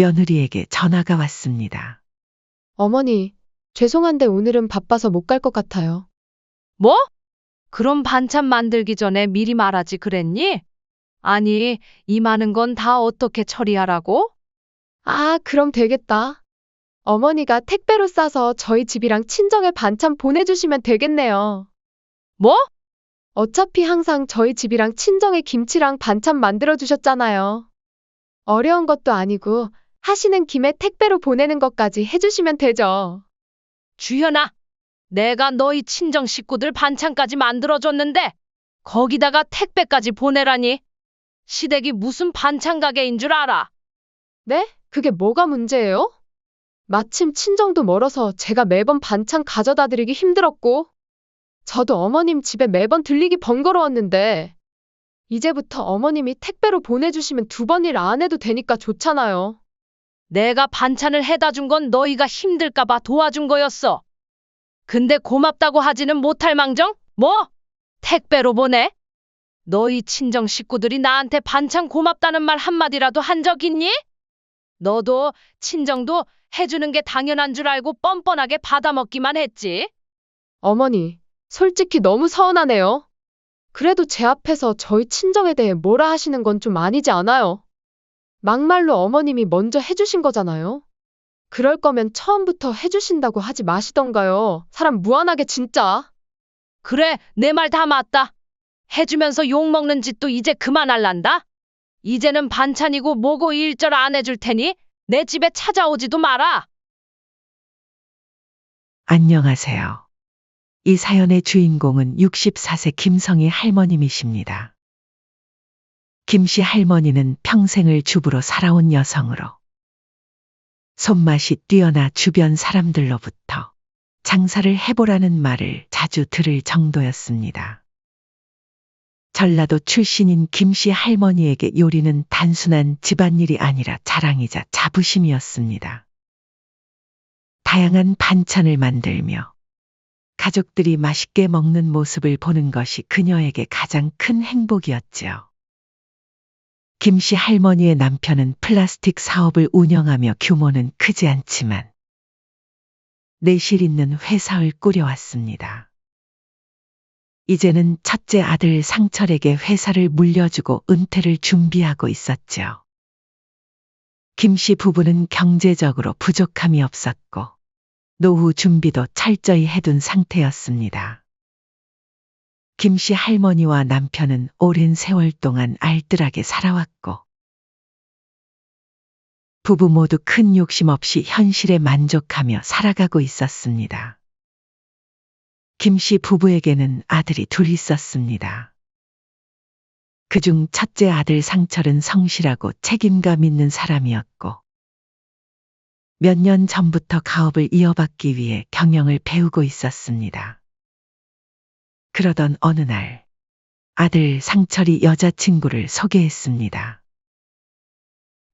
며느리에게 전화가 왔습니다. 어머니, 죄송한데 오늘은 바빠서 못 갈 것 같아요. 뭐? 그럼 반찬 만들기 전에 미리 말하지 그랬니? 아니, 이 많은 건 다 어떻게 처리하라고? 아, 그럼 되겠다. 어머니가 택배로 싸서 저희 집이랑 친정에 반찬 보내주시면 되겠네요. 뭐? 어차피 항상 저희 집이랑 친정에 김치랑 반찬 만들어주셨잖아요. 어려운 것도 아니고 하시는 김에 택배로 보내는 것까지 해주시면 되죠. 주현아, 내가 너희 친정 식구들 반찬까지 만들어줬는데 거기다가 택배까지 보내라니? 시댁이 무슨 반찬 가게인 줄 알아? 네? 그게 뭐가 문제예요? 마침 친정도 멀어서 제가 매번 반찬 가져다 드리기 힘들었고, 저도 어머님 집에 매번 들리기 번거로웠는데, 이제부터 어머님이 택배로 보내주시면 두 번 일 안 해도 되니까 좋잖아요. 내가 반찬을 해다 준 건 너희가 힘들까 봐 도와준 거였어. 근데 고맙다고 하지는 못할 망정? 뭐? 택배로 보내? 너희 친정 식구들이 나한테 반찬 고맙다는 말 한마디라도 한 적 있니? 너도 친정도 해주는 게 당연한 줄 알고 뻔뻔하게 받아먹기만 했지. 어머니, 솔직히 너무 서운하네요. 그래도 제 앞에서 저희 친정에 대해 뭐라 하시는 건 좀 아니지 않아요? 막말로 어머님이 먼저 해주신 거잖아요. 그럴 거면 처음부터 해주신다고 하지 마시던가요. 사람 무안하게 진짜. 그래, 내 말 다 맞다. 해주면서 욕먹는 짓도 이제 그만할란다. 이제는 반찬이고 뭐고 일절 안 해줄 테니 내 집에 찾아오지도 마라. 안녕하세요. 이 사연의 주인공은 64세 김성희 할머님이십니다. 김씨 할머니는 평생을 주부로 살아온 여성으로 손맛이 뛰어나 주변 사람들로부터 장사를 해보라는 말을 자주 들을 정도였습니다. 전라도 출신인 김씨 할머니에게 요리는 단순한 집안일이 아니라 자랑이자 자부심이었습니다. 다양한 반찬을 만들며 가족들이 맛있게 먹는 모습을 보는 것이 그녀에게 가장 큰 행복이었지요. 김씨 할머니의 남편은 플라스틱 사업을 운영하며 규모는 크지 않지만 내실 있는 회사를 꾸려왔습니다. 이제는 첫째 아들 상철에게 회사를 물려주고 은퇴를 준비하고 있었죠. 김씨 부부는 경제적으로 부족함이 없었고 노후 준비도 철저히 해둔 상태였습니다. 김씨 할머니와 남편은 오랜 세월 동안 알뜰하게 살아왔고 부부 모두 큰 욕심 없이 현실에 만족하며 살아가고 있었습니다. 김씨 부부에게는 아들이 둘 있었습니다. 그중 첫째 아들 상철은 성실하고 책임감 있는 사람이었고 몇 년 전부터 가업을 이어받기 위해 경영을 배우고 있었습니다. 그러던 어느 날 아들 상철이 여자친구를 소개했습니다.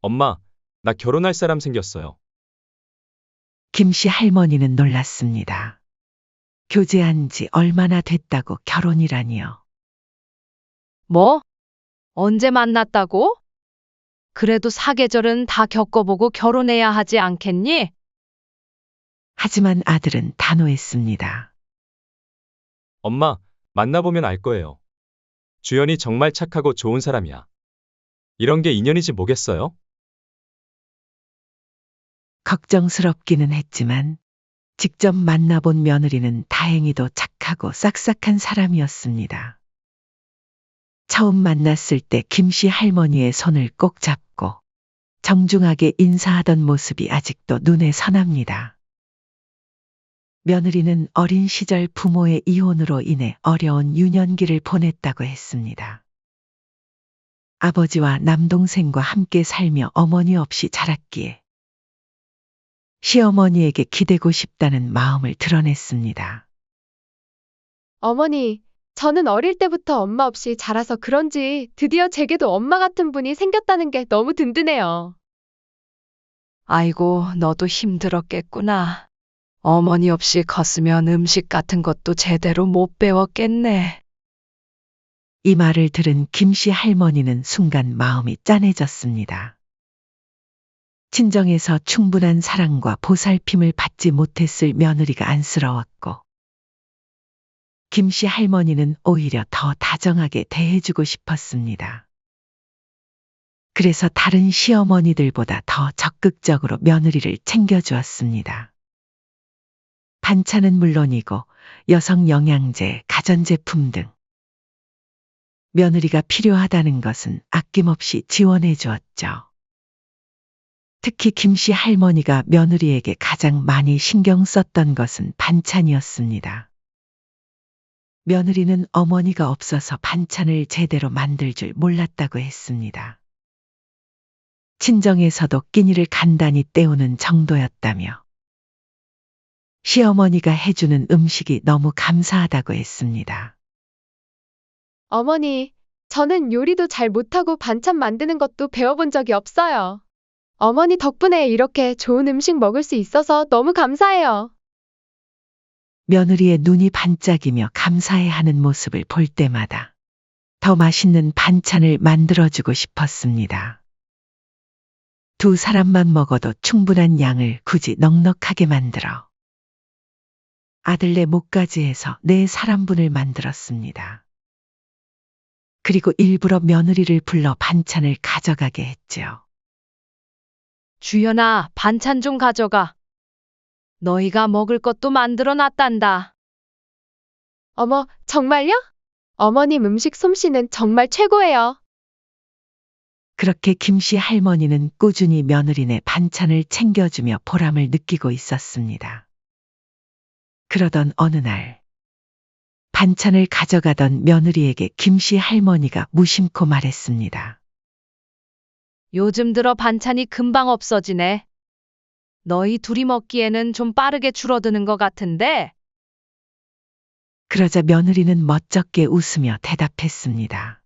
엄마, 나 결혼할 사람 생겼어요. 김씨 할머니는 놀랐습니다. 교제한 지 얼마나 됐다고 결혼이라니요. 뭐? 언제 만났다고? 그래도 사계절은 다 겪어보고 결혼해야 하지 않겠니? 하지만 아들은 단호했습니다. 엄마, 만나보면 알 거예요. 주연이 정말 착하고 좋은 사람이야. 이런 게 인연이지 뭐겠어요? 걱정스럽기는 했지만 직접 만나본 며느리는 다행히도 착하고 싹싹한 사람이었습니다. 처음 만났을 때 김씨 할머니의 손을 꼭 잡고 정중하게 인사하던 모습이 아직도 눈에 선합니다. 며느리는 어린 시절 부모의 이혼으로 인해 어려운 유년기를 보냈다고 했습니다. 아버지와 남동생과 함께 살며 어머니 없이 자랐기에 시어머니에게 기대고 싶다는 마음을 드러냈습니다. 어머니, 저는 어릴 때부터 엄마 없이 자라서 그런지 드디어 제게도 엄마 같은 분이 생겼다는 게 너무 든든해요. 아이고, 너도 힘들었겠구나. 어머니 없이 컸으면 음식 같은 것도 제대로 못 배웠겠네. 이 말을 들은 김씨 할머니는 순간 마음이 짠해졌습니다. 친정에서 충분한 사랑과 보살핌을 받지 못했을 며느리가 안쓰러웠고, 김씨 할머니는 오히려 더 다정하게 대해주고 싶었습니다. 그래서 다른 시어머니들보다 더 적극적으로 며느리를 챙겨주었습니다. 반찬은 물론이고 여성 영양제, 가전제품 등 며느리가 필요하다는 것은 아낌없이 지원해 주었죠. 특히 김씨 할머니가 며느리에게 가장 많이 신경 썼던 것은 반찬이었습니다. 며느리는 어머니가 없어서 반찬을 제대로 만들 줄 몰랐다고 했습니다. 친정에서도 끼니를 간단히 때우는 정도였다며 시어머니가 해주는 음식이 너무 감사하다고 했습니다. 어머니, 저는 요리도 잘 못하고 반찬 만드는 것도 배워본 적이 없어요. 어머니 덕분에 이렇게 좋은 음식 먹을 수 있어서 너무 감사해요. 며느리의 눈이 반짝이며 감사해하는 모습을 볼 때마다 더 맛있는 반찬을 만들어주고 싶었습니다. 두 사람만 먹어도 충분한 양을 굳이 넉넉하게 만들어 아들네 목까지 해서 4사람분을 만들었습니다. 그리고 일부러 며느리를 불러 반찬을 가져가게 했죠. 주연아, 반찬 좀 가져가. 너희가 먹을 것도 만들어 놨단다. 어머, 정말요? 어머님 음식 솜씨는 정말 최고예요. 그렇게 김씨 할머니는 꾸준히 며느리네 반찬을 챙겨주며 보람을 느끼고 있었습니다. 그러던 어느 날 반찬을 가져가던 며느리에게 김씨 할머니가 무심코 말했습니다. 요즘 들어 반찬이 금방 없어지네. 너희 둘이 먹기에는 좀 빠르게 줄어드는 것 같은데? 그러자 며느리는 멋쩍게 웃으며 대답했습니다.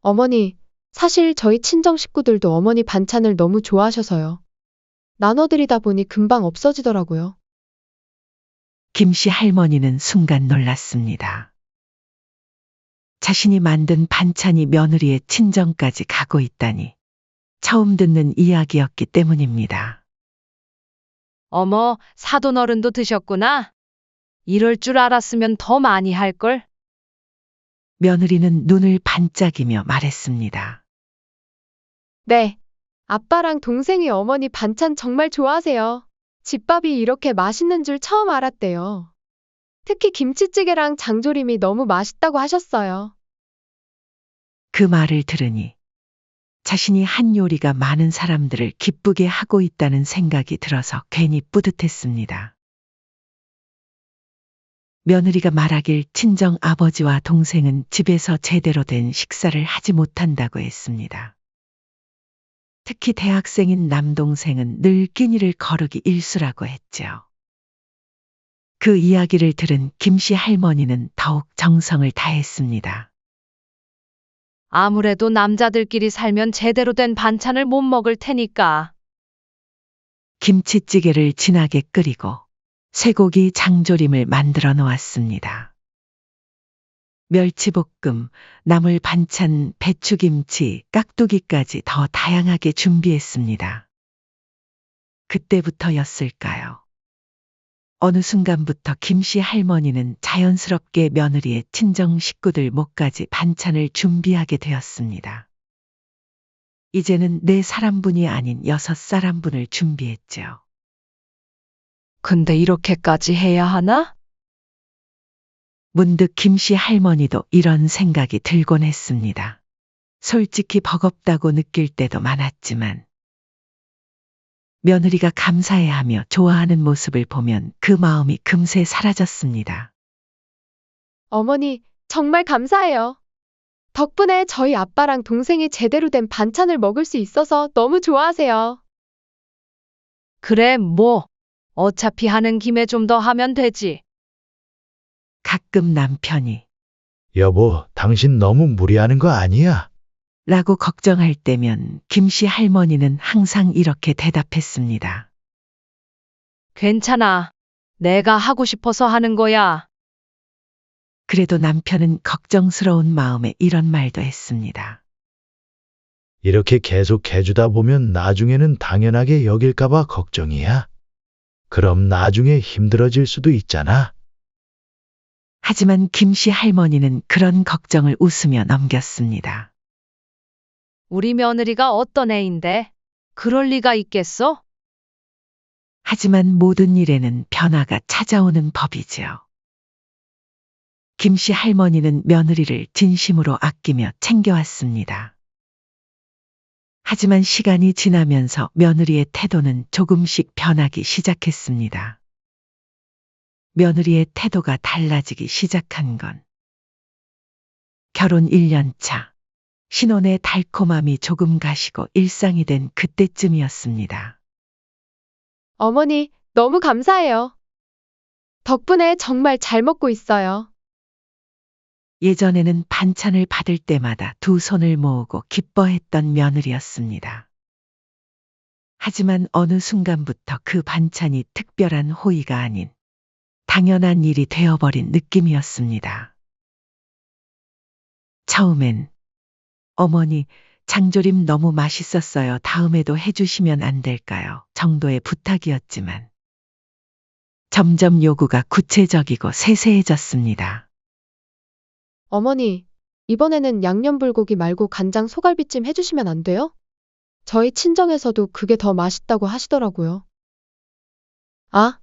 어머니, 사실 저희 친정 식구들도 어머니 반찬을 너무 좋아하셔서요. 나눠드리다 보니 금방 없어지더라고요. 김씨 할머니는 순간 놀랐습니다. 자신이 만든 반찬이 며느리의 친정까지 가고 있다니 처음 듣는 이야기였기 때문입니다. 어머, 사돈 어른도 드셨구나. 이럴 줄 알았으면 더 많이 할걸. 며느리는 눈을 반짝이며 말했습니다. 네, 아빠랑 동생이 어머니 반찬 정말 좋아하세요. 집밥이 이렇게 맛있는 줄 처음 알았대요. 특히 김치찌개랑 장조림이 너무 맛있다고 하셨어요. 그 말을 들으니 자신이 한 요리가 많은 사람들을 기쁘게 하고 있다는 생각이 들어서 괜히 뿌듯했습니다. 며느리가 말하길 친정 아버지와 동생은 집에서 제대로 된 식사를 하지 못한다고 했습니다. 특히 대학생인 남동생은 늘 끼니를 거르기 일수라고 했죠. 그 이야기를 들은 김씨 할머니는 더욱 정성을 다했습니다. 아무래도 남자들끼리 살면 제대로 된 반찬을 못 먹을 테니까. 김치찌개를 진하게 끓이고 쇠고기 장조림을 만들어 놓았습니다. 멸치볶음, 나물 반찬, 배추김치, 깍두기까지 더 다양하게 준비했습니다. 그때부터였을까요? 어느 순간부터 김씨 할머니는 자연스럽게 며느리의 친정 식구들 목까지 반찬을 준비하게 되었습니다. 이제는 4사람분이 아닌 6사람분을 준비했죠. 근데 이렇게까지 해야 하나? 문득 김씨 할머니도 이런 생각이 들곤 했습니다. 솔직히 버겁다고 느낄 때도 많았지만 며느리가 감사해하며 좋아하는 모습을 보면 그 마음이 금세 사라졌습니다. 어머니, 정말 감사해요. 덕분에 저희 아빠랑 동생이 제대로 된 반찬을 먹을 수 있어서 너무 좋아하세요. 그래, 뭐. 어차피 하는 김에 좀 더 하면 되지. 가끔 남편이 여보, 당신 너무 무리하는 거 아니야? 라고 걱정할 때면 김씨 할머니는 항상 이렇게 대답했습니다. 괜찮아. 내가 하고 싶어서 하는 거야. 그래도 남편은 걱정스러운 마음에 이런 말도 했습니다. 이렇게 계속 해주다 보면 나중에는 당연하게 여길까봐 걱정이야. 그럼 나중에 힘들어질 수도 있잖아. 하지만 김씨 할머니는 그런 걱정을 웃으며 넘겼습니다. 우리 며느리가 어떤 애인데? 그럴 리가 있겠어? 하지만 모든 일에는 변화가 찾아오는 법이지요. 김씨 할머니는 며느리를 진심으로 아끼며 챙겨왔습니다. 하지만 시간이 지나면서 며느리의 태도는 조금씩 변하기 시작했습니다. 며느리의 태도가 달라지기 시작한 건 결혼 1년 차, 신혼의 달콤함이 조금 가시고 일상이 된 그때쯤이었습니다. 어머니, 너무 감사해요. 덕분에 정말 잘 먹고 있어요. 예전에는 반찬을 받을 때마다 두 손을 모으고 기뻐했던 며느리였습니다. 하지만 어느 순간부터 그 반찬이 특별한 호의가 아닌 당연한 일이 되어버린 느낌이었습니다. 처음엔 어머니, 장조림 너무 맛있었어요. 다음에도 해주시면 안 될까요? 정도의 부탁이었지만 점점 요구가 구체적이고 세세해졌습니다. 어머니, 이번에는 양념불고기 말고 간장 소갈비찜 해주시면 안 돼요? 저희 친정에서도 그게 더 맛있다고 하시더라고요. 아,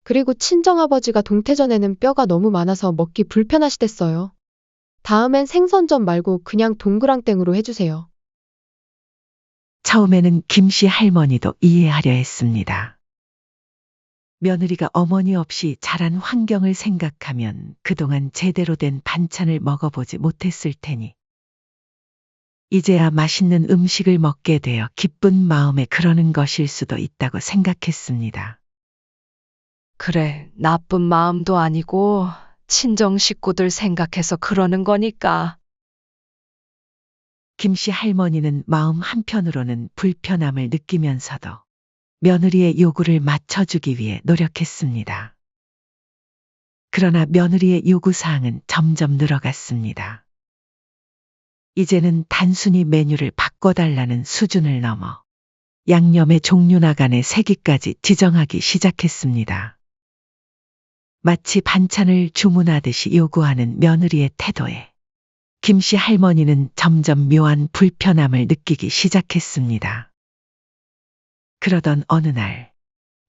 그리고 친정아버지가 동태전에는 뼈가 너무 많아서 먹기 불편하시댔어요. 다음엔 생선전 말고 그냥 동그랑땡으로 해주세요. 처음에는 김씨 할머니도 이해하려 했습니다. 며느리가 어머니 없이 자란 환경을 생각하면 그동안 제대로 된 반찬을 먹어보지 못했을 테니 이제야 맛있는 음식을 먹게 되어 기쁜 마음에 그러는 것일 수도 있다고 생각했습니다. 그래, 나쁜 마음도 아니고 친정 식구들 생각해서 그러는 거니까. 김씨 할머니는 마음 한편으로는 불편함을 느끼면서도 며느리의 요구를 맞춰주기 위해 노력했습니다. 그러나 며느리의 요구사항은 점점 늘어갔습니다. 이제는 단순히 메뉴를 바꿔달라는 수준을 넘어 양념의 종류나 간의 세기까지 지정하기 시작했습니다. 마치 반찬을 주문하듯이 요구하는 며느리의 태도에 김씨 할머니는 점점 묘한 불편함을 느끼기 시작했습니다. 그러던 어느 날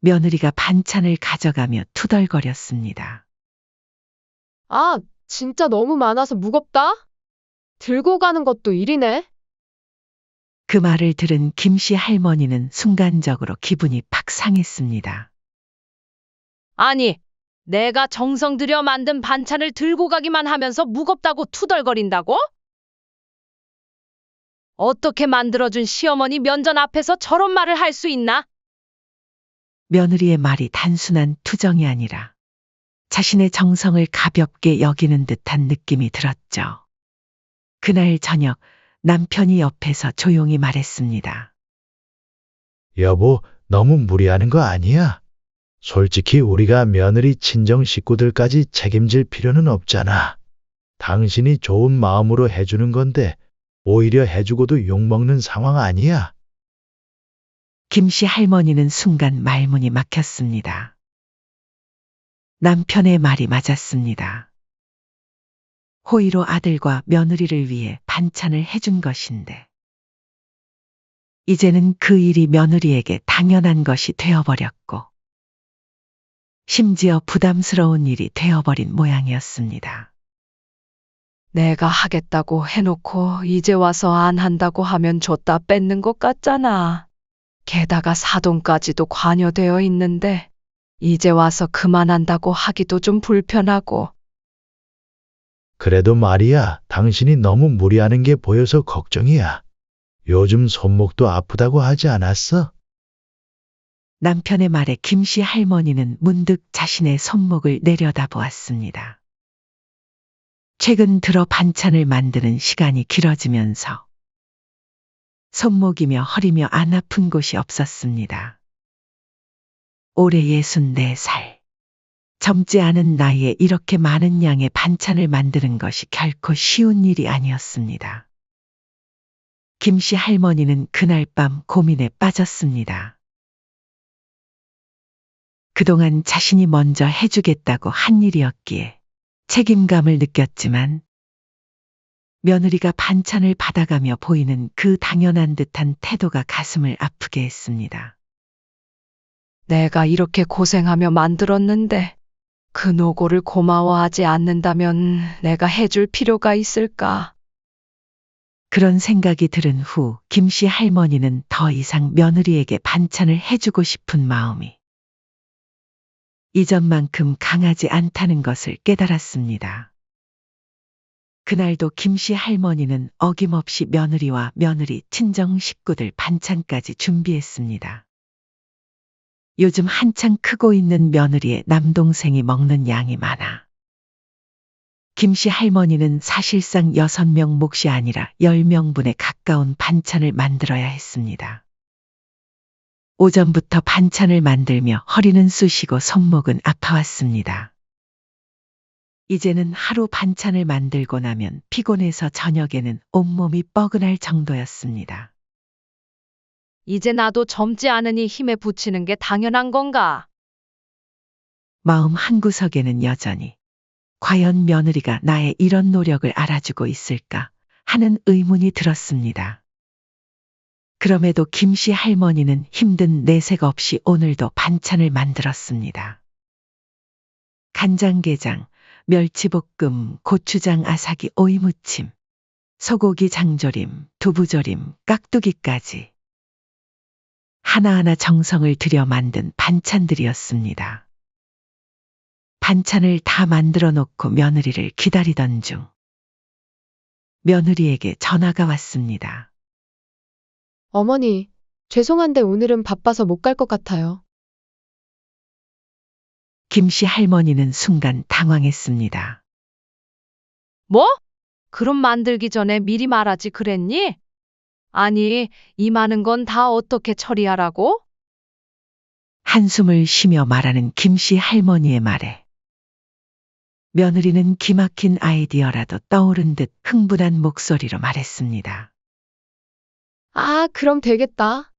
며느리가 반찬을 가져가며 투덜거렸습니다. 아, 진짜 너무 많아서 무겁다? 들고 가는 것도 일이네. 그 말을 들은 김씨 할머니는 순간적으로 기분이 팍 상했습니다. 아니, 내가 정성 들여 만든 반찬을 들고 가기만 하면서 무겁다고 투덜거린다고? 어떻게 만들어준 시어머니 면전 앞에서 저런 말을 할 수 있나? 며느리의 말이 단순한 투정이 아니라 자신의 정성을 가볍게 여기는 듯한 느낌이 들었죠. 그날 저녁 남편이 옆에서 조용히 말했습니다. 여보, 너무 무리하는 거 아니야? 솔직히 우리가 며느리 친정 식구들까지 책임질 필요는 없잖아. 당신이 좋은 마음으로 해주는 건데 오히려 해주고도 욕먹는 상황 아니야? 김씨 할머니는 순간 말문이 막혔습니다. 남편의 말이 맞았습니다. 호의로 아들과 며느리를 위해 반찬을 해준 것인데 이제는 그 일이 며느리에게 당연한 것이 되어버렸고 심지어 부담스러운 일이 되어버린 모양이었습니다. 내가 하겠다고 해놓고 이제 와서 안 한다고 하면 줬다 뺏는 것 같잖아. 게다가 사돈까지도 관여되어 있는데 이제 와서 그만한다고 하기도 좀 불편하고. 그래도 말이야, 당신이 너무 무리하는 게 보여서 걱정이야. 요즘 손목도 아프다고 하지 않았어? 남편의 말에 김씨 할머니는 문득 자신의 손목을 내려다보았습니다. 최근 들어 반찬을 만드는 시간이 길어지면서 손목이며 허리며 안 아픈 곳이 없었습니다. 올해 64살. 젊지 않은 나이에 이렇게 많은 양의 반찬을 만드는 것이 결코 쉬운 일이 아니었습니다. 김씨 할머니는 그날 밤 고민에 빠졌습니다. 그동안 자신이 먼저 해주겠다고 한 일이었기에 책임감을 느꼈지만 며느리가 반찬을 받아가며 보이는 그 당연한 듯한 태도가 가슴을 아프게 했습니다. 내가 이렇게 고생하며 만들었는데 그 노고를 고마워하지 않는다면 내가 해줄 필요가 있을까? 그런 생각이 들은 후 김씨 할머니는 더 이상 며느리에게 반찬을 해주고 싶은 마음이 이전만큼 강하지 않다는 것을 깨달았습니다. 그날도 김씨 할머니는 어김없이 며느리와 며느리 친정 식구들 반찬까지 준비했습니다. 요즘 한창 크고 있는 며느리의 남동생이 먹는 양이 많아 김씨 할머니는 사실상 6명 몫이 아니라 10명분에 가까운 반찬을 만들어야 했습니다. 오전부터 반찬을 만들며 허리는 쑤시고 손목은 아파왔습니다. 이제는 하루 반찬을 만들고 나면 피곤해서 저녁에는 온몸이 뻐근할 정도였습니다. 이제 나도 젊지 않으니 힘에 부치는 게 당연한 건가? 마음 한구석에는 여전히 과연 며느리가 나의 이런 노력을 알아주고 있을까 하는 의문이 들었습니다. 그럼에도 김씨 할머니는 힘든 내색 없이 오늘도 반찬을 만들었습니다. 간장게장, 멸치볶음, 고추장 아삭이 오이무침, 소고기 장조림, 두부조림, 깍두기까지 하나하나 정성을 들여 만든 반찬들이었습니다. 반찬을 다 만들어 놓고 며느리를 기다리던 중 며느리에게 전화가 왔습니다. 어머니, 죄송한데 오늘은 바빠서 못 갈 것 같아요. 김씨 할머니는 순간 당황했습니다. 뭐? 그럼 만들기 전에 미리 말하지 그랬니? 아니, 이 많은 건 다 어떻게 처리하라고? 한숨을 쉬며 말하는 김씨 할머니의 말에 며느리는 기막힌 아이디어라도 떠오른 듯 흥분한 목소리로 말했습니다. 아, 그럼 되겠다.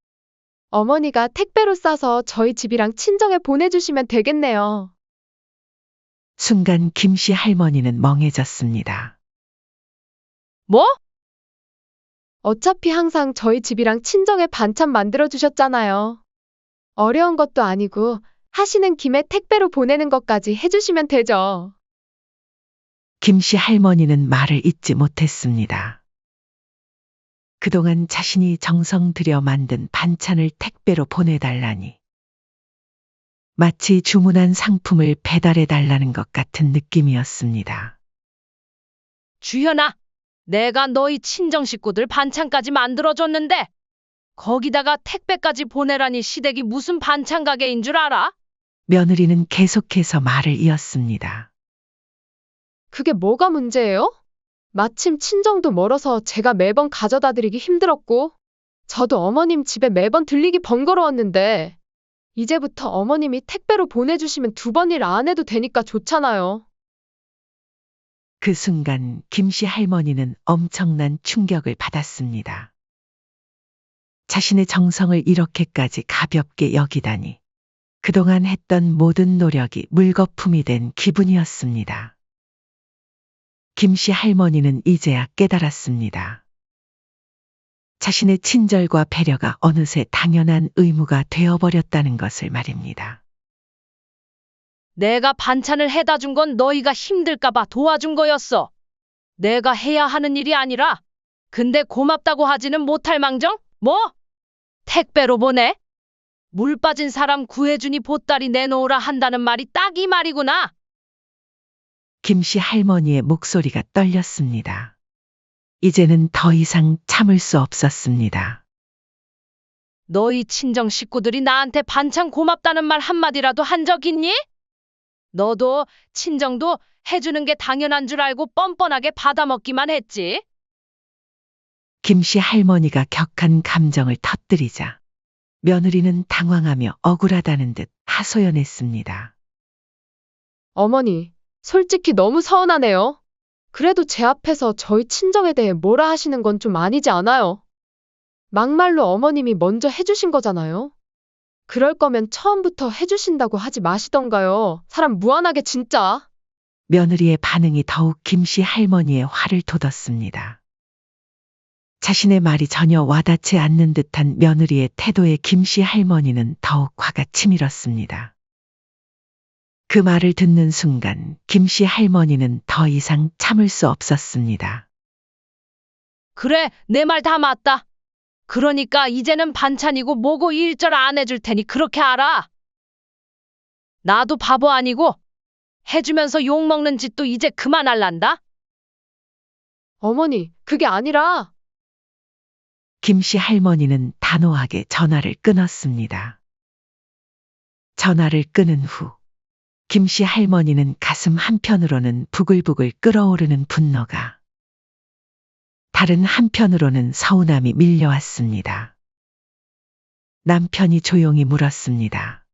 어머니가 택배로 싸서 저희 집이랑 친정에 보내주시면 되겠네요. 순간 김씨 할머니는 멍해졌습니다. 뭐? 어차피 항상 저희 집이랑 친정에 반찬 만들어주셨잖아요. 어려운 것도 아니고 하시는 김에 택배로 보내는 것까지 해주시면 되죠. 김씨 할머니는 말을 잇지 못했습니다. 그동안 자신이 정성 들여 만든 반찬을 택배로 보내달라니 마치 주문한 상품을 배달해달라는 것 같은 느낌이었습니다. 주현아, 내가 너희 친정 식구들 반찬까지 만들어줬는데 거기다가 택배까지 보내라니 시댁이 무슨 반찬 가게인 줄 알아? 며느리는 계속해서 말을 이었습니다. 그게 뭐가 문제예요? 마침 친정도 멀어서 제가 매번 가져다 드리기 힘들었고, 저도 어머님 집에 매번 들리기 번거로웠는데, 이제부터 어머님이 택배로 보내주시면 2번 일 안 해도 되니까 좋잖아요. 그 순간 김씨 할머니는 엄청난 충격을 받았습니다. 자신의 정성을 이렇게까지 가볍게 여기다니 그동안 했던 모든 노력이 물거품이 된 기분이었습니다. 김씨 할머니는 이제야 깨달았습니다. 자신의 친절과 배려가 어느새 당연한 의무가 되어버렸다는 것을 말입니다. 내가 반찬을 해다 준 건 너희가 힘들까봐 도와준 거였어. 내가 해야 하는 일이 아니라. 근데 고맙다고 하지는 못할 망정? 뭐? 택배로 보내? 물 빠진 사람 구해주니 보따리 내놓으라 한다는 말이 딱 이 말이구나. 김씨 할머니의 목소리가 떨렸습니다. 이제는 더 이상 참을 수 없었습니다. 너희 친정 식구들이 나한테 반찬 고맙다는 말 한마디라도 한 적 있니? 너도 친정도 해주는 게 당연한 줄 알고 뻔뻔하게 받아먹기만 했지. 김씨 할머니가 격한 감정을 터뜨리자 며느리는 당황하며 억울하다는 듯 하소연했습니다. 어머니, 솔직히 너무 서운하네요. 그래도 제 앞에서 저희 친정에 대해 뭐라 하시는 건 좀 아니지 않아요? 막말로 어머님이 먼저 해주신 거잖아요. 그럴 거면 처음부터 해주신다고 하지 마시던가요. 사람 무안하게 진짜. 며느리의 반응이 더욱 김씨 할머니의 화를 돋웠습니다. 자신의 말이 전혀 와닿지 않는 듯한 며느리의 태도에 김씨 할머니는 더욱 화가 치밀었습니다. 그 말을 듣는 순간 김씨 할머니는 더 이상 참을 수 없었습니다. 그래, 내 말 다 맞다. 그러니까 이제는 반찬이고 뭐고 일절 안 해줄 테니 그렇게 알아. 나도 바보 아니고 해주면서 욕먹는 짓도 이제 그만할란다. 어머니, 그게 아니라. 김씨 할머니는 단호하게 전화를 끊었습니다. 전화를 끊은 후 김씨 할머니는 가슴 한편으로는 부글부글 끓어오르는 분노가, 다른 한편으로는 서운함이 밀려왔습니다. 남편이 조용히 물었습니다.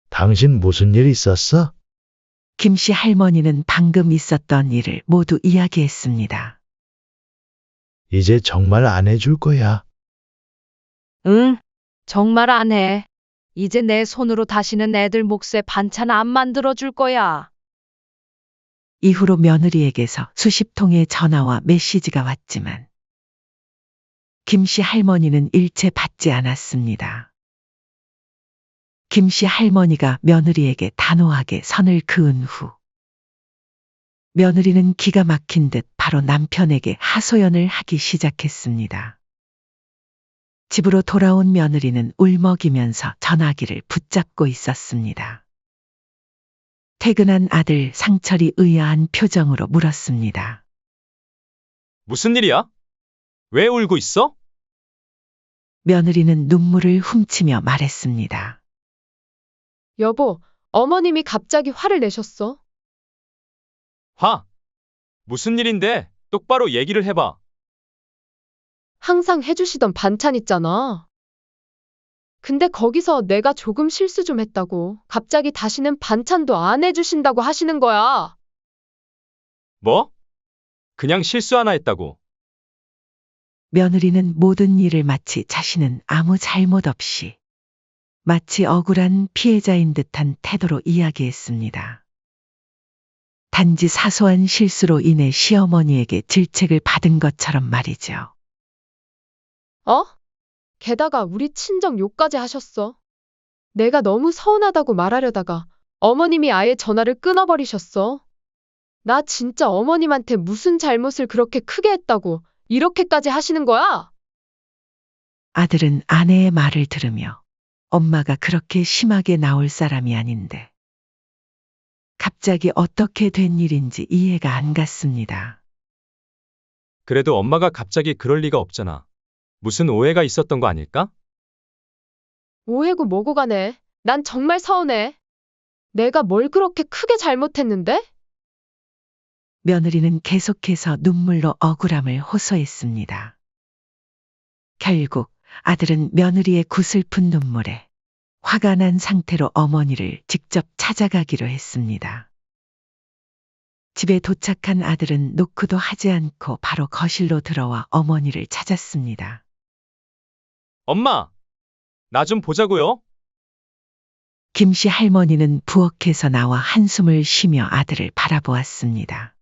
당신 무슨 일 있었어? 김씨 할머니는 방금 있었던 일을 모두 이야기했습니다. 이제 정말 안 해줄 거야. 응, 정말 안 해. 이제 내 손으로 다시는 애들 몫에 반찬 안 만들어줄 거야. 이후로 며느리에게서 수십 통의 전화와 메시지가 왔지만 김씨 할머니는 일체 받지 않았습니다. 김씨 할머니가 며느리에게 단호하게 선을 그은 후 며느리는 기가 막힌 듯 바로 남편에게 하소연을 하기 시작했습니다. 집으로 돌아온 며느리는 울먹이면서 전화기를 붙잡고 있었습니다. 퇴근한 아들 상철이 의아한 표정으로 물었습니다. 무슨 일이야? 왜 울고 있어? 며느리는 눈물을 훔치며 말했습니다. 여보, 어머님이 갑자기 화를 내셨어. 화! 무슨 일인데? 똑바로 얘기를 해봐. 항상 해주시던 반찬 있잖아. 근데 거기서 내가 조금 실수 좀 했다고 갑자기 다시는 반찬도 안 해주신다고 하시는 거야. 뭐? 그냥 실수 하나 했다고. 며느리는 모든 일을 마치 자신은 아무 잘못 없이 마치 억울한 피해자인 듯한 태도로 이야기했습니다. 단지 사소한 실수로 인해 시어머니에게 질책을 받은 것처럼 말이죠. 어? 게다가 우리 친정 욕까지 하셨어. 내가 너무 서운하다고 말하려다가 어머님이 아예 전화를 끊어버리셨어. 나 진짜 어머님한테 무슨 잘못을 그렇게 크게 했다고 이렇게까지 하시는 거야? 아들은 아내의 말을 들으며 엄마가 그렇게 심하게 나올 사람이 아닌데 갑자기 어떻게 된 일인지 이해가 안 갔습니다. 그래도 엄마가 갑자기 그럴 리가 없잖아. 무슨 오해가 있었던 거 아닐까? 오해고 뭐고 간에 난 정말 서운해. 내가 뭘 그렇게 크게 잘못했는데? 며느리는 계속해서 눈물로 억울함을 호소했습니다. 결국 아들은 며느리의 구슬픈 눈물에 화가 난 상태로 어머니를 직접 찾아가기로 했습니다. 집에 도착한 아들은 노크도 하지 않고 바로 거실로 들어와 어머니를 찾았습니다. 엄마! 나 좀 보자고요. 김씨 할머니는 부엌에서 나와 한숨을 쉬며 아들을 바라보았습니다.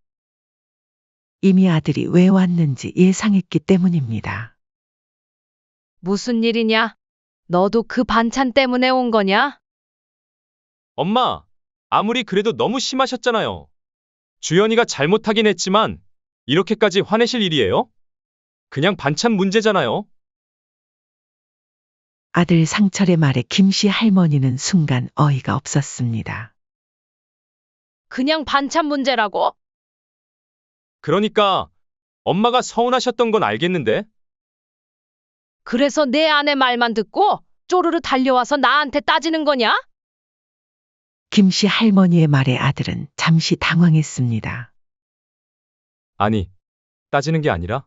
이미 아들이 왜 왔는지 예상했기 때문입니다. 무슨 일이냐? 너도 그 반찬 때문에 온 거냐? 엄마! 아무리 그래도 너무 심하셨잖아요. 주연이가 잘못하긴 했지만 이렇게까지 화내실 일이에요? 그냥 반찬 문제잖아요. 아들 상철의 말에 김씨 할머니는 순간 어이가 없었습니다. 그냥 반찬 문제라고? 그러니까 엄마가 서운하셨던 건 알겠는데 그래서 내 아내 말만 듣고 쪼르르 달려와서 나한테 따지는 거냐? 김씨 할머니의 말에 아들은 잠시 당황했습니다. 아니, 따지는 게 아니라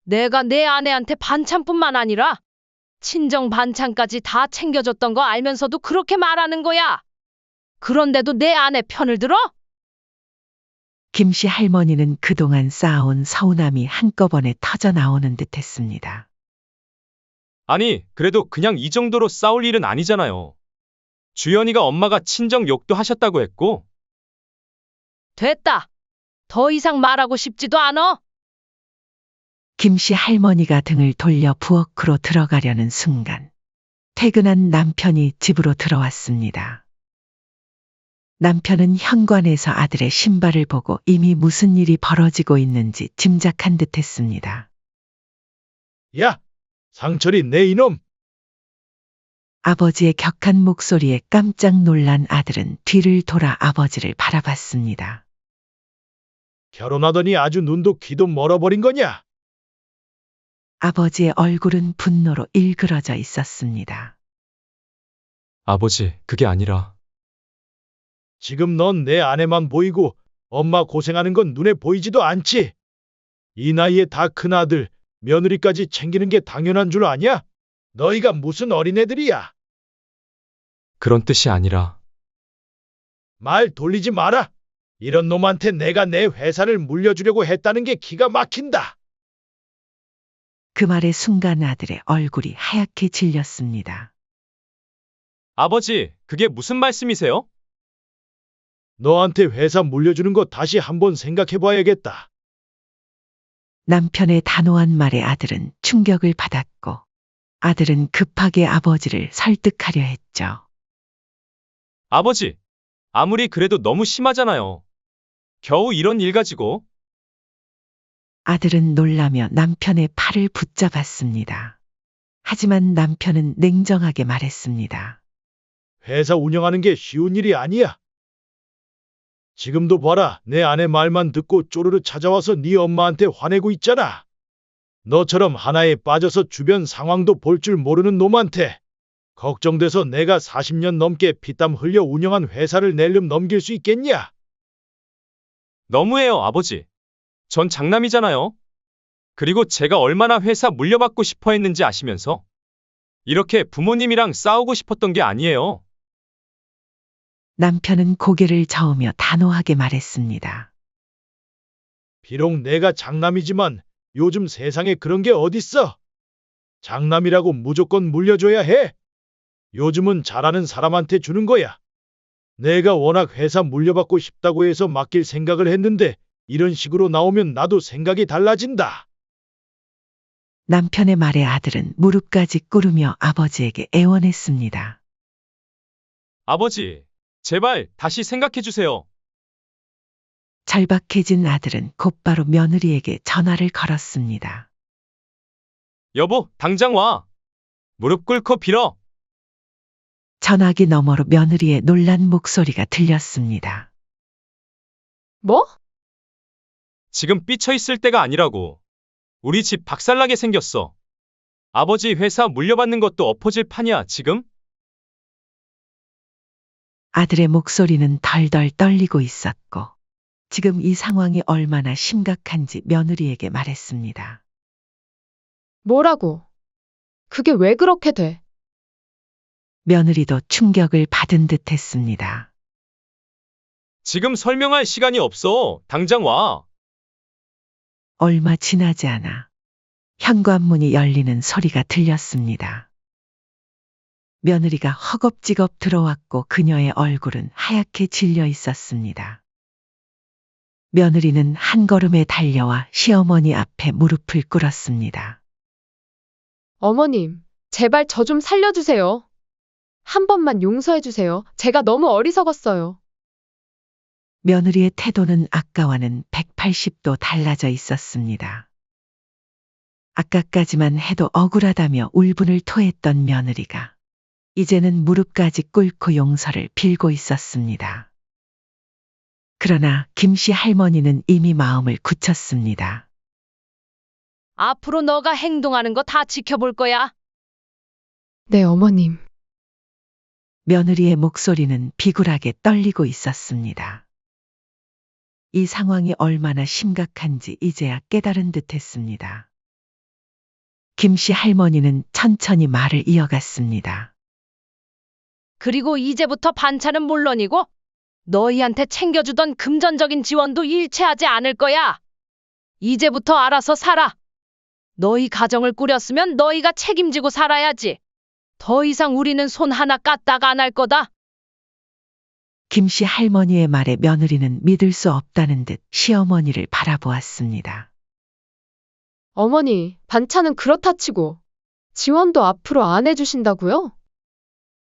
내가 내 아내한테 반찬뿐만 아니라 친정 반찬까지 다 챙겨줬던 거 알면서도 그렇게 말하는 거야. 그런데도 내 아내 편을 들어? 김씨 할머니는 그동안 쌓아온 서운함이 한꺼번에 터져 나오는 듯 했습니다. 아니, 그래도 그냥 이 정도로 싸울 일은 아니잖아요. 주연이가 엄마가 친정 욕도 하셨다고 했고, 됐다. 더 이상 말하고 싶지도 않아. 김씨 할머니가 등을 돌려 부엌으로 들어가려는 순간 퇴근한 남편이 집으로 들어왔습니다. 남편은 현관에서 아들의 신발을 보고 이미 무슨 일이 벌어지고 있는지 짐작한 듯 했습니다. 야, 상철이 내 이놈! 아버지의 격한 목소리에 깜짝 놀란 아들은 뒤를 돌아 아버지를 바라봤습니다. 결혼하더니 아주 눈도 귀도 멀어버린 거냐? 아버지의 얼굴은 분노로 일그러져 있었습니다. 아버지, 그게 아니라, 지금 넌 내 아내만 보이고 엄마 고생하는 건 눈에 보이지도 않지? 이 나이에 다 큰 아들, 며느리까지 챙기는 게 당연한 줄 아냐? 너희가 무슨 어린애들이야? 그런 뜻이 아니라, 말 돌리지 마라. 이런 놈한테 내가 내 회사를 물려주려고 했다는 게 기가 막힌다. 그 말의 순간 아들의 얼굴이 하얗게 질렸습니다. 아버지, 그게 무슨 말씀이세요? 너한테 회사 물려주는 거 다시 한번 생각해봐야겠다. 남편의 단호한 말에 아들은 충격을 받았고 아들은 급하게 아버지를 설득하려 했죠. 아버지, 아무리 그래도 너무 심하잖아요. 겨우 이런 일 가지고. 아들은 놀라며 남편의 팔을 붙잡았습니다. 하지만 남편은 냉정하게 말했습니다. 회사 운영하는 게 쉬운 일이 아니야. 지금도 봐라, 내 아내 말만 듣고 쪼르르 찾아와서 네 엄마한테 화내고 있잖아. 너처럼 하나에 빠져서 주변 상황도 볼 줄 모르는 놈한테 걱정돼서 내가 40년 넘게 피땀 흘려 운영한 회사를 낼름 넘길 수 있겠냐? 너무해요, 아버지. 전 장남이잖아요. 그리고 제가 얼마나 회사 물려받고 싶어 했는지 아시면서 이렇게 부모님이랑 싸우고 싶었던 게 아니에요. 남편은 고개를 저으며 단호하게 말했습니다. 비록 내가 장남이지만 요즘 세상에 그런 게 어딨어? 장남이라고 무조건 물려줘야 해? 요즘은 잘하는 사람한테 주는 거야. 내가 워낙 회사 물려받고 싶다고 해서 맡길 생각을 했는데 이런 식으로 나오면 나도 생각이 달라진다. 남편의 말에 아들은 무릎까지 꿇으며 아버지에게 애원했습니다. 아버지, 제발 다시 생각해 주세요. 절박해진 아들은 곧바로 며느리에게 전화를 걸었습니다. 여보, 당장 와. 무릎 꿇고 빌어. 전화기 너머로 며느리의 놀란 목소리가 들렸습니다. 뭐? 지금 삐쳐 있을 때가 아니라고. 우리 집 박살나게 생겼어. 아버지 회사 물려받는 것도 엎어질 판이야, 지금? 아들의 목소리는 덜덜 떨리고 있었고 지금 이 상황이 얼마나 심각한지 며느리에게 말했습니다. 뭐라고? 그게 왜 그렇게 돼? 며느리도 충격을 받은 듯 했습니다. 지금 설명할 시간이 없어. 당장 와. 얼마 지나지 않아 현관문이 열리는 소리가 들렸습니다. 며느리가 허겁지겁 들어왔고 그녀의 얼굴은 하얗게 질려 있었습니다. 며느리는 한 걸음에 달려와 시어머니 앞에 무릎을 꿇었습니다. 어머님, 제발 저 좀 살려주세요. 한 번만 용서해주세요. 제가 너무 어리석었어요. 며느리의 태도는 아까와는 180도 달라져 있었습니다. 아까까지만 해도 억울하다며 울분을 토했던 며느리가 이제는 무릎까지 꿇고 용서를 빌고 있었습니다. 그러나 김씨 할머니는 이미 마음을 굳혔습니다. 앞으로 너가 행동하는 거 다 지켜볼 거야. 네, 어머님. 며느리의 목소리는 비굴하게 떨리고 있었습니다. 이 상황이 얼마나 심각한지 이제야 깨달은 듯 했습니다. 김씨 할머니는 천천히 말을 이어갔습니다. 그리고 이제부터 반찬은 물론이고 너희한테 챙겨주던 금전적인 지원도 일체하지 않을 거야. 이제부터 알아서 살아. 너희 가정을 꾸렸으면 너희가 책임지고 살아야지. 더 이상 우리는 손 하나 까딱 안 할 거다. 김씨 할머니의 말에 며느리는 믿을 수 없다는 듯 시어머니를 바라보았습니다. 어머니, 반찬은 그렇다 치고 지원도 앞으로 안 해주신다고요?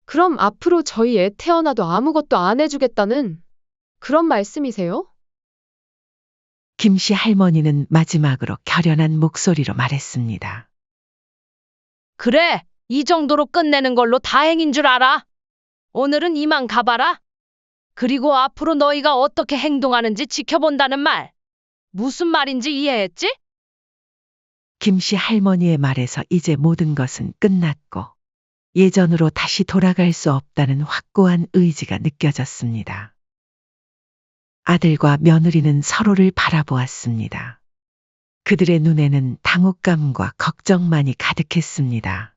그럼 앞으로 저희 애 태어나도 아무것도 안 해주겠다는 그런 말씀이세요? 김씨 할머니는 마지막으로 결연한 목소리로 말했습니다. 그래, 이 정도로 끝내는 걸로 다행인 줄 알아. 오늘은 이만 가봐라. 그리고 앞으로 너희가 어떻게 행동하는지 지켜본다는 말. 무슨 말인지 이해했지? 김씨 할머니의 말에서 이제 모든 것은 끝났고 예전으로 다시 돌아갈 수 없다는 확고한 의지가 느껴졌습니다. 아들과 며느리는 서로를 바라보았습니다. 그들의 눈에는 당혹감과 걱정만이 가득했습니다.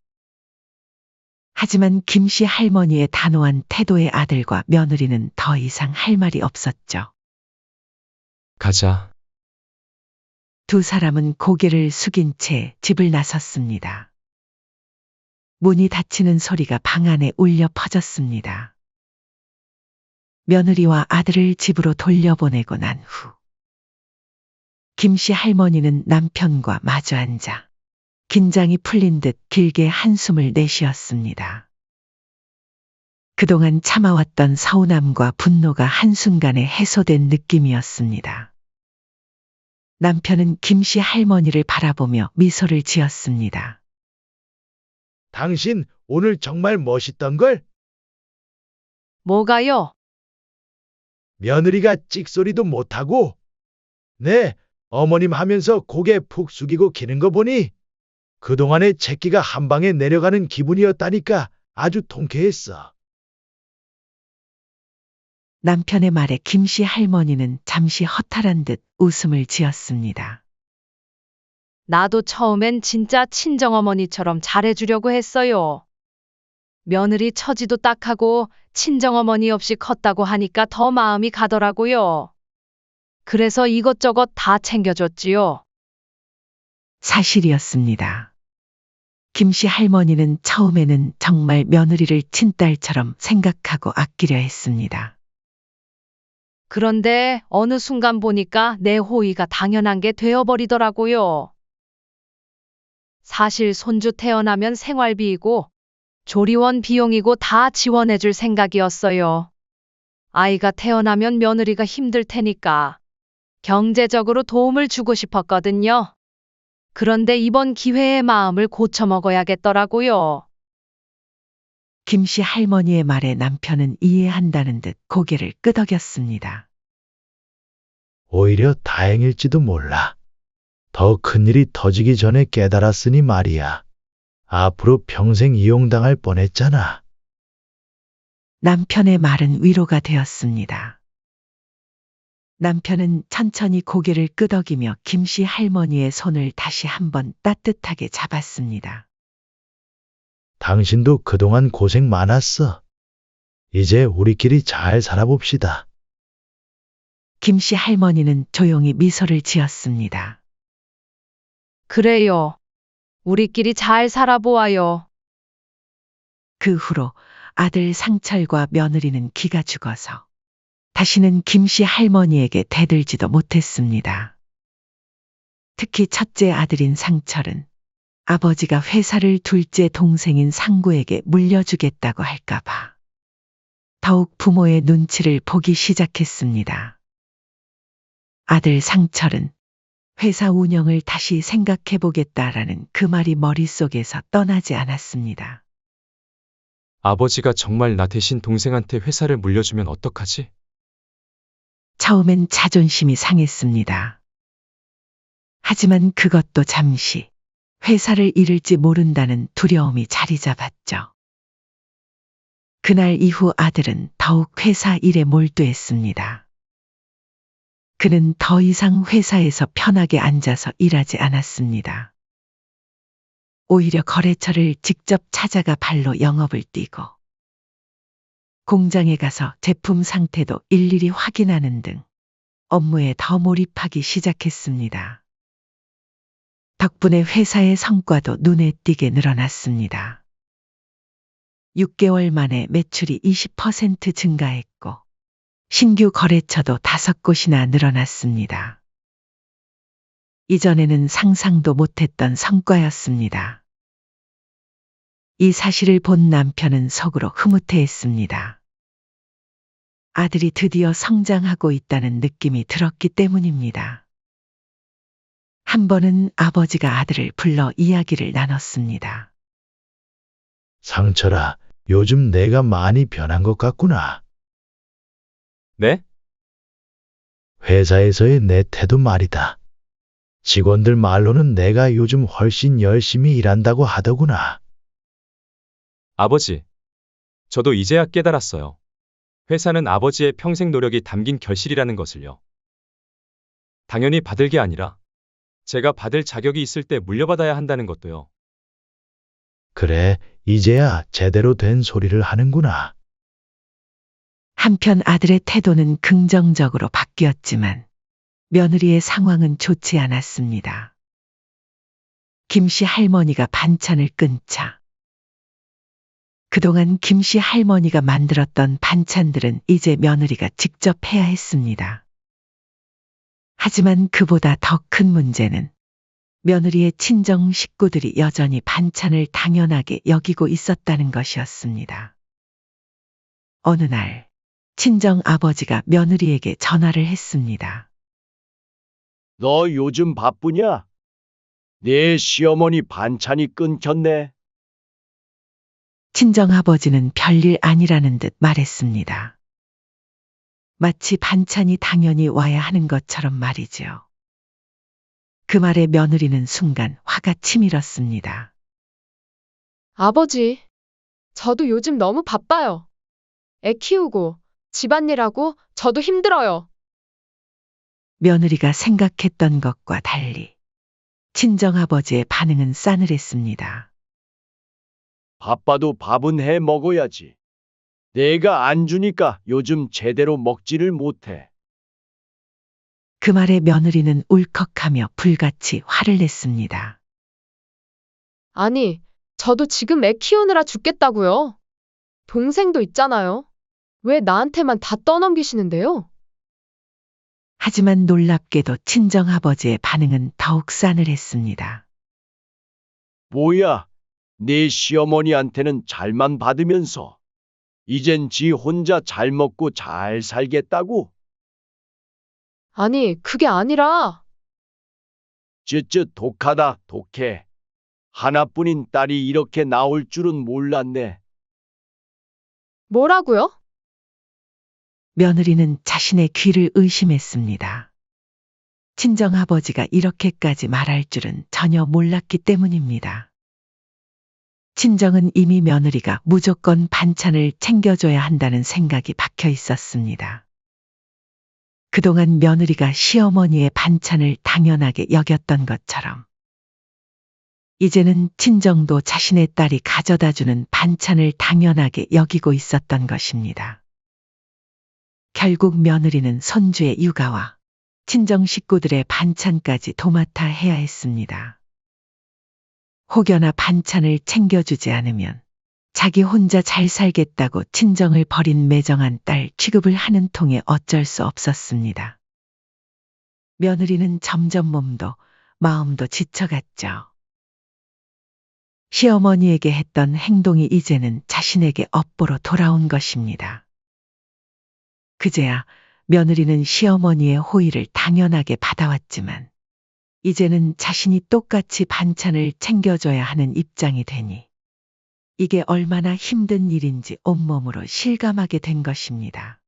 하지만 김씨 할머니의 단호한 태도에 아들과 며느리는 더 이상 할 말이 없었죠. 가자. 두 사람은 고개를 숙인 채 집을 나섰습니다. 문이 닫히는 소리가 방 안에 울려 퍼졌습니다. 며느리와 아들을 집으로 돌려보내고 난 후 김씨 할머니는 남편과 마주 앉아 긴장이 풀린 듯 길게 한숨을 내쉬었습니다. 그동안 참아왔던 서운함과 분노가 한순간에 해소된 느낌이었습니다. 남편은 김씨 할머니를 바라보며 미소를 지었습니다. 당신 오늘 정말 멋있던걸? 뭐가요? 며느리가 찍소리도 못하고 네, 어머님 하면서 고개 푹 숙이고 기는 거 보니 그동안의 채기가 한 방에 내려가는 기분이었다니까 아주 통쾌했어. 남편의 말에 김씨 할머니는 잠시 허탈한 듯 웃음을 지었습니다. 나도 처음엔 진짜 친정어머니처럼 잘해주려고 했어요. 며느리 처지도 딱하고 친정어머니 없이 컸다고 하니까 더 마음이 가더라고요. 그래서 이것저것 다 챙겨줬지요. 사실이었습니다. 김씨 할머니는 처음에는 정말 며느리를 친딸처럼 생각하고 아끼려 했습니다. 그런데 어느 순간 보니까 내 호의가 당연한 게 되어버리더라고요. 사실 손주 태어나면 생활비이고 조리원 비용이고 다 지원해줄 생각이었어요. 아이가 태어나면 며느리가 힘들 테니까 경제적으로 도움을 주고 싶었거든요. 그런데 이번 기회에 마음을 고쳐먹어야겠더라고요. 김씨 할머니의 말에 남편은 이해한다는 듯 고개를 끄덕였습니다. 오히려 다행일지도 몰라. 더 큰일이 터지기 전에 깨달았으니 말이야. 앞으로 평생 이용당할 뻔했잖아. 남편의 말은 위로가 되었습니다. 남편은 천천히 고개를 끄덕이며 김씨 할머니의 손을 다시 한번 따뜻하게 잡았습니다. 당신도 그동안 고생 많았어. 이제 우리끼리 잘 살아봅시다. 김씨 할머니는 조용히 미소를 지었습니다. 그래요. 우리끼리 잘 살아보아요. 그 후로 아들 상철과 며느리는 기가 죽어서 다시는 김씨 할머니에게 대들지도 못했습니다. 특히 첫째 아들인 상철은 아버지가 회사를 둘째 동생인 상구에게 물려주겠다고 할까봐 더욱 부모의 눈치를 보기 시작했습니다. 아들 상철은 회사 운영을 다시 생각해보겠다라는 그 말이 머릿속에서 떠나지 않았습니다. 아버지가 정말 나 대신 동생한테 회사를 물려주면 어떡하지? 처음엔 자존심이 상했습니다. 하지만 그것도 잠시 회사를 잃을지 모른다는 두려움이 자리 잡았죠. 그날 이후 아들은 더욱 회사 일에 몰두했습니다. 그는 더 이상 회사에서 편하게 앉아서 일하지 않았습니다. 오히려 거래처를 직접 찾아가 발로 영업을 뛰고 공장에 가서 제품 상태도 일일이 확인하는 등 업무에 더 몰입하기 시작했습니다. 덕분에 회사의 성과도 눈에 띄게 늘어났습니다. 6개월 만에 매출이 20% 증가했고 신규 거래처도 5곳이나 늘어났습니다. 이전에는 상상도 못했던 성과였습니다. 이 사실을 본 남편은 속으로 흐뭇해했습니다. 아들이 드디어 성장하고 있다는 느낌이 들었기 때문입니다. 한 번은 아버지가 아들을 불러 이야기를 나눴습니다. 상철아, 요즘 내가 많이 변한 것 같구나. 네? 회사에서의 내 태도 말이다. 직원들 말로는 내가 요즘 훨씬 열심히 일한다고 하더구나. 아버지, 저도 이제야 깨달았어요. 회사는 아버지의 평생 노력이 담긴 결실이라는 것을요. 당연히 받을 게 아니라 제가 받을 자격이 있을 때 물려받아야 한다는 것도요. 그래, 이제야 제대로 된 소리를 하는구나. 한편 아들의 태도는 긍정적으로 바뀌었지만 며느리의 상황은 좋지 않았습니다. 김씨 할머니가 반찬을 끊자 그동안 김씨 할머니가 만들었던 반찬들은 이제 며느리가 직접 해야 했습니다. 하지만 그보다 더 큰 문제는 며느리의 친정 식구들이 여전히 반찬을 당연하게 여기고 있었다는 것이었습니다. 어느 날 친정 아버지가 며느리에게 전화를 했습니다. 너 요즘 바쁘냐? 내 시어머니 반찬이 끊겼네. 친정 아버지는 별일 아니라는 듯 말했습니다. 마치 반찬이 당연히 와야 하는 것처럼 말이지요. 그 말에 며느리는 순간 화가 치밀었습니다. 아버지, 저도 요즘 너무 바빠요. 애 키우고 집안일하고 저도 힘들어요. 며느리가 생각했던 것과 달리 친정아버지의 반응은 싸늘했습니다. 바빠도 밥은 해 먹어야지. 내가 안 주니까 요즘 제대로 먹지를 못해. 그 말에 며느리는 울컥하며 불같이 화를 냈습니다. 아니, 저도 지금 애 키우느라 죽겠다고요. 동생도 있잖아요. 왜 나한테만 다 떠넘기시는데요? 하지만 놀랍게도 친정아버지의 반응은 더욱 싸늘했습니다. 뭐야, 내 시어머니한테는 잘만 받으면서 이젠 지 혼자 잘 먹고 잘 살겠다고? 아니, 그게 아니라 쯧쯧 독하다, 독해. 하나뿐인 딸이 이렇게 나올 줄은 몰랐네. 뭐라고요? 며느리는 자신의 귀를 의심했습니다. 친정아버지가 이렇게까지 말할 줄은 전혀 몰랐기 때문입니다. 친정은 이미 며느리가 무조건 반찬을 챙겨줘야 한다는 생각이 박혀 있었습니다. 그동안 며느리가 시어머니의 반찬을 당연하게 여겼던 것처럼 이제는 친정도 자신의 딸이 가져다주는 반찬을 당연하게 여기고 있었던 것입니다. 결국 며느리는 손주의 육아와 친정 식구들의 반찬까지 도맡아 해야 했습니다. 혹여나 반찬을 챙겨주지 않으면 자기 혼자 잘 살겠다고 친정을 버린 매정한 딸 취급을 하는 통에 어쩔 수 없었습니다. 며느리는 점점 몸도 마음도 지쳐갔죠. 시어머니에게 했던 행동이 이제는 자신에게 업보로 돌아온 것입니다. 그제야 며느리는 시어머니의 호의를 당연하게 받아왔지만 이제는 자신이 똑같이 반찬을 챙겨줘야 하는 입장이 되니 이게 얼마나 힘든 일인지 온몸으로 실감하게 된 것입니다.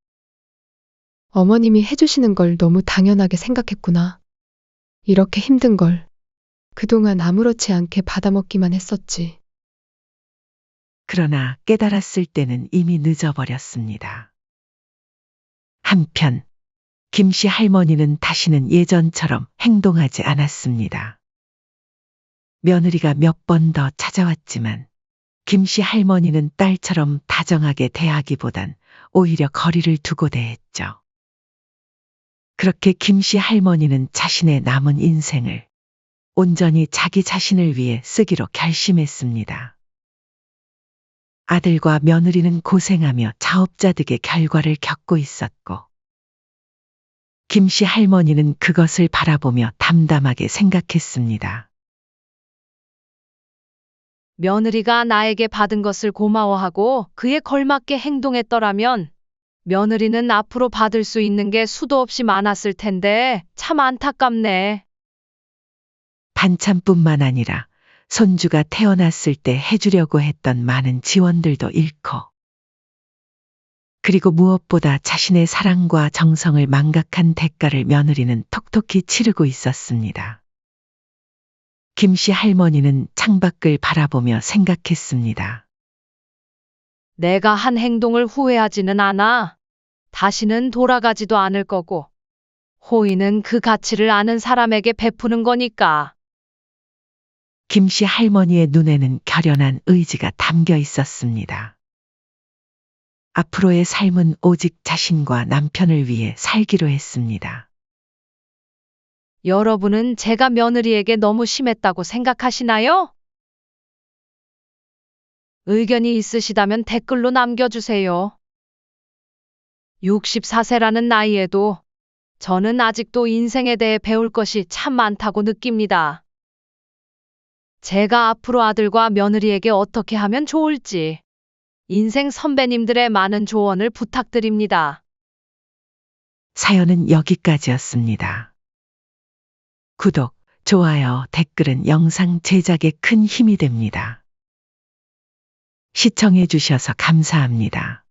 어머님이 해주시는 걸 너무 당연하게 생각했구나. 이렇게 힘든 걸 그동안 아무렇지 않게 받아먹기만 했었지. 그러나 깨달았을 때는 이미 늦어버렸습니다. 한편 김씨 할머니는 다시는 예전처럼 행동하지 않았습니다. 며느리가 몇 번 더 찾아왔지만 김씨 할머니는 딸처럼 다정하게 대하기보단 오히려 거리를 두고 대했죠. 그렇게 김씨 할머니는 자신의 남은 인생을 온전히 자기 자신을 위해 쓰기로 결심했습니다. 아들과 며느리는 고생하며 자업자득의 결과를 겪고 있었고, 김씨 할머니는 그것을 바라보며 담담하게 생각했습니다. 며느리가 나에게 받은 것을 고마워하고 그에 걸맞게 행동했더라면 며느리는 앞으로 받을 수 있는 게 수도 없이 많았을 텐데 참 안타깝네. 반찬뿐만 아니라 손주가 태어났을 때 해주려고 했던 많은 지원들도 잃고, 그리고 무엇보다 자신의 사랑과 정성을 망각한 대가를 며느리는 톡톡히 치르고 있었습니다. 김씨 할머니는 창밖을 바라보며 생각했습니다. 내가 한 행동을 후회하지는 않아. 다시는 돌아가지도 않을 거고. 호의는 그 가치를 아는 사람에게 베푸는 거니까. 김씨 할머니의 눈에는 결연한 의지가 담겨 있었습니다. 앞으로의 삶은 오직 자신과 남편을 위해 살기로 했습니다. 여러분은 제가 며느리에게 너무 심했다고 생각하시나요? 의견이 있으시다면 댓글로 남겨주세요. 64세라는 나이에도 저는 아직도 인생에 대해 배울 것이 참 많다고 느낍니다. 제가 앞으로 아들과 며느리에게 어떻게 하면 좋을지 인생 선배님들의 많은 조언을 부탁드립니다. 사연은 여기까지였습니다. 구독, 좋아요, 댓글은 영상 제작에 큰 힘이 됩니다. 시청해 주셔서 감사합니다.